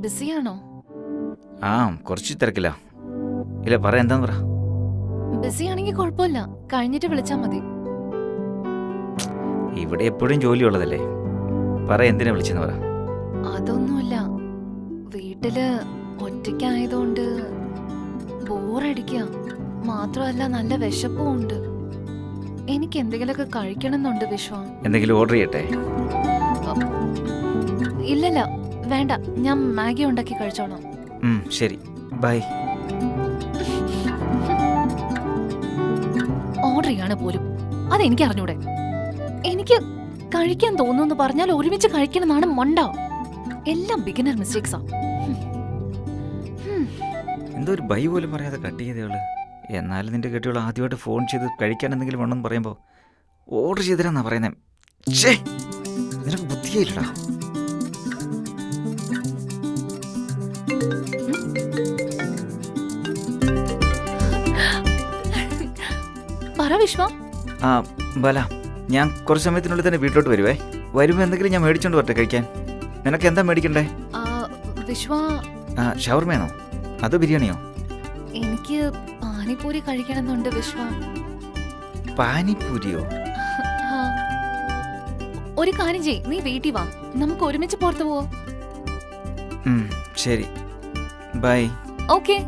ബിസിയാണോ? ആ കുറച്ച് തിരക്കില്ല. ഇല്ല പറ, എന്താന്ന് പറ. ബിസിയാണെങ്കിൽ കുഴപ്പമില്ല, കഴിഞ്ഞിട്ട് വിളിച്ചാ മതി. ഇവിടെ എപ്പോഴും ജോലിയുള്ളതല്ലേ. പറ, എന്തിനാ വിളിച്ചെന്ന് പറ. അതൊന്നുമില്ല, വീട്ടില് ഒറ്റയ്ക്കായതുകൊണ്ട് ബോറടിക്ക. മാത്രമല്ല നല്ല വിശപ്പും ഉണ്ട്. എനിക്ക് എന്തെങ്കിലുമൊക്കെ കഴിക്കണമെന്നുണ്ട് വിശ്വ. എന്തെങ്കിലും ഓർഡർ ചെയ്യട്ടെ? ഇല്ലല്ല വേണ്ട, ഞാൻ മാഗി ഉണ്ടാക്കി കഴിച്ചോളാം. ശരി, ബൈ. ഓർഡർ ചെയ്യാണ് പോലും, അതെനിക്ക് അറിഞ്ഞൂടെ. എനിക്ക് കഴിക്കാൻ തോന്നുന്നു പറഞ്ഞാൽ ഒരുമിച്ച് കഴിക്കണമെന്നാണ് മണ്ട. എല്ലാം ബിഗിനർ മിസ്റ്റേക്സാ. എന്തോ ഒരു ബൈ പോലും പറയാതെ കട്ട് ചെയ്തേള്. എന്നാലും നിന്റെ കെട്ടിയോൾ ആദ്യമായിട്ട് ഫോൺ ചെയ്ത് കഴിക്കാൻ എന്തെങ്കിലും വേണമെന്ന് പറയുമ്പോൾ ഓർഡർ ചെയ്തരാന്നാ പറയുന്നത്. നിനക്ക് ബുദ്ധിയായില്ലടാ. പറ വിശ്വ. ആ ബല, ഞാൻ കുറച്ച് സമയത്തിനുള്ളിൽ തന്നെ വീട്ടിലോട്ട് വരുവേ. വരുമ്പോൾ എന്തെങ്കിലും ഞാൻ മേടിച്ചോണ്ട് വരട്ടെ കഴിക്കാൻ. നിനക്ക് എന്താ മേടിക്കണ്ടേ? വിശ്വ, ഷവർമയാണോ അതോ ബിരിയാണിയോ? എനിക്ക് പാനിപൂരി കഴിക്കണമെന്നുണ്ട് വിശ്വ. പാനിപൂരിയോ? ഒരു കാര്യം ചെയ്യ്, നീ വീട്ടിൽ വാ, നമുക്ക് ഒരുമിച്ച് പുറത്തു പോവോ? ശരി, ബൈ. ഓക്കേ.